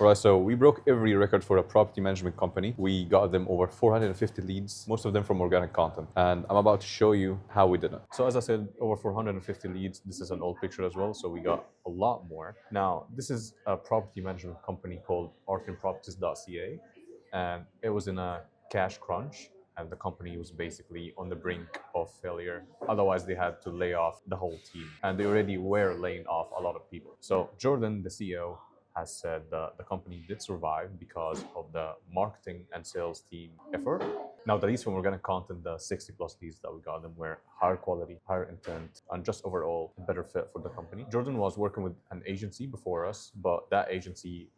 Right, so we broke every record for a property management company. We got them over 450 leads, most of them from organic content. And I'm about to show you how we did it. So as I said, over 450 leads. This is an old picture as well, so we got a lot more. Now, this is a property management company called arkinproperties.ca, and it was in a cash crunch, and the company was basically on the brink of failure. Otherwise, they had to lay off the whole team, and they already were laying off a lot of people. So Jordan, the CEO, has said that the company did survive because of the marketing and sales team effort. Now, the leads from organic content, the 60 plus leads that we got them, were higher quality, higher intent, and just overall a better fit for the company. Jordan was working with an agency before us, but that agency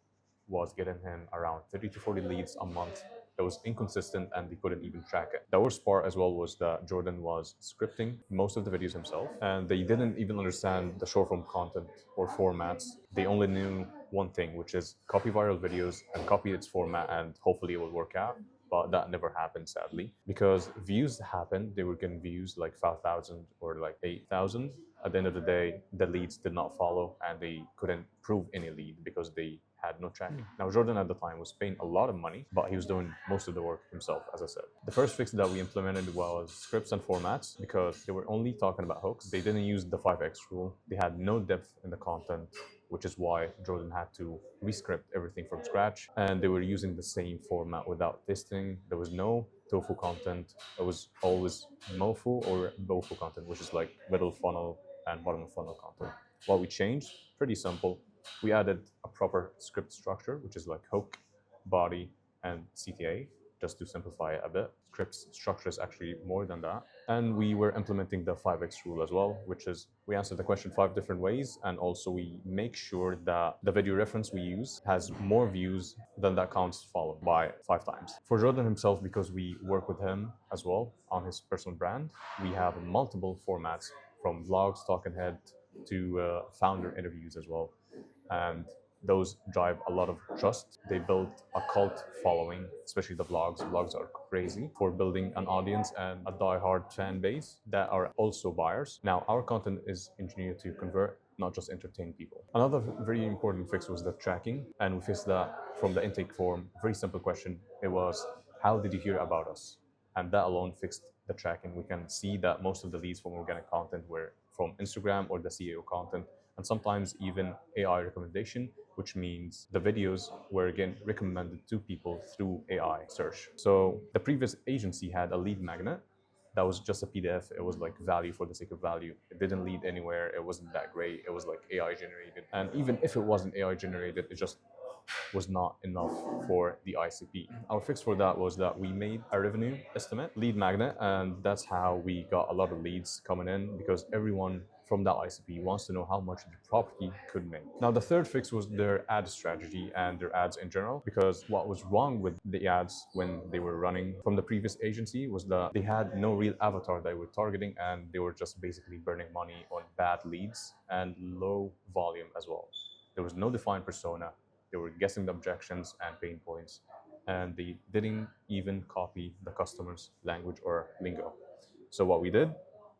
was getting him around 30 to 40 leads a month. That was inconsistent and they couldn't even track it. The worst part as well was that Jordan was scripting most of the videos himself, and they didn't even understand the short form content or formats. They only knew one thing, which is copy viral videos and copy its format, and hopefully it will work out. But that never happened, sadly, because views happened. They were getting views like 5,000 or like 8,000. At the end of the day, the leads did not follow, and they couldn't prove any lead because they had no tracking. Now, Jordan at the time was paying a lot of money, but he was doing most of the work himself, as I said. The first fix that we implemented was scripts and formats, because they were only talking about hooks. They didn't use the 5x rule. They had no depth in the content, which is why Jordan had to rescript everything from scratch. And they were using the same format without testing. There was no tofu content. It was always mofu or bofu content, which is like middle funnel and bottom of funnel content. What we changed, pretty simple. We added a proper script structure, which is like hook, body, and CTA, just to simplify it a bit. Script structure is actually more than that. And we were implementing the 5x rule as well, which is we answer the question 5 different ways, and also we make sure that the video reference we use has more views than the accounts followed by 5 times. For Jordan himself, because we work with him as well on his personal brand, we have multiple formats, from vlogs, talking head, to founder interviews as well. And those drive a lot of trust. They build a cult following, especially the vlogs. Vlogs are crazy for building an audience and a die-hard fan base that are also buyers. Now, our content is engineered to convert, not just entertain people. Another very important fix was the tracking, and we fixed that from the intake form. Very simple question. It was, how did you hear about us? And that alone fixed the tracking. We can see that most of the leads from organic content were from Instagram or the CEO content, and sometimes even AI recommendation, which means the videos were again recommended to people through AI search. So the previous agency had a lead magnet that was just a PDF. It was like value for the sake of value. It didn't lead anywhere. It wasn't that great. It was like AI generated. And even if it wasn't AI generated, it just was not enough for the ICP. Our fix for that was that we made a revenue estimate, lead magnet, and that's how we got a lot of leads coming in, because everyone from that ICP wants to know how much the property could make. Now, the third fix was their ad strategy and their ads in general, because what was wrong with the ads when they were running from the previous agency was that they had no real avatar they were targeting, and they were just basically burning money on bad leads and low volume as well. There was no defined persona. They were guessing the objections and pain points, and they didn't even copy the customer's language or lingo. So what we did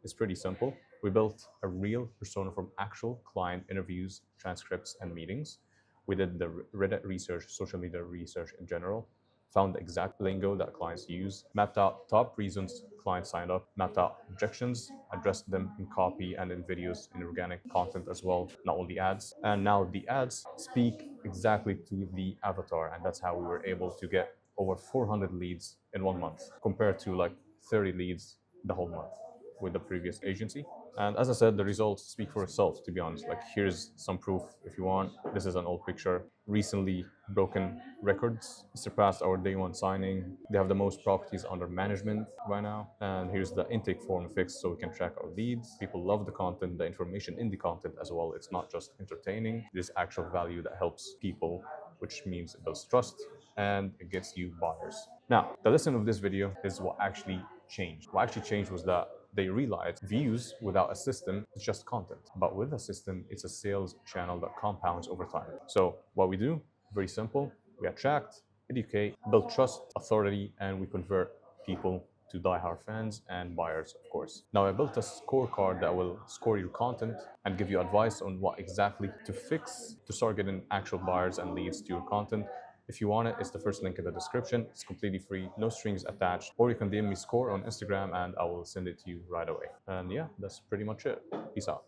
is pretty simple. We built a real persona from actual client interviews, transcripts, and meetings. We did the Reddit research, social media research in general, found the exact lingo that clients use, mapped out top reasons clients signed up, mapped out objections, addressed them in copy and in videos, in organic content as well, not only ads. And now the ads speak exactly to the avatar, and that's how we were able to get over 400 leads in 1 month, compared to like 30 leads the whole month with the previous agency. And as I said, the results speak for itself, to be honest. Like, here's some proof if you want. This is an old picture. Recently broken records, surpassed our day one signing. They have the most properties under management right now. And here's the intake form fixed so we can track our leads. People love the content, the information in the content as well. It's not just entertaining. There's actual value that helps people, which means it builds trust and it gets you buyers. Now, the lesson of this video is what actually changed. What actually changed was that they realized views without a system is just content. But with a system, it's a sales channel that compounds over time. So what we do, very simple. We attract, educate, build trust, authority, and we convert people to diehard fans and buyers, of course. Now, I built a scorecard that will score your content and give you advice on what exactly to fix to start getting actual buyers and leads to your content. If you want it, it's the first link in the description. It's completely free, no strings attached. Or you can DM me score on Instagram and I will send it to you right away. And yeah, that's pretty much it. Peace out.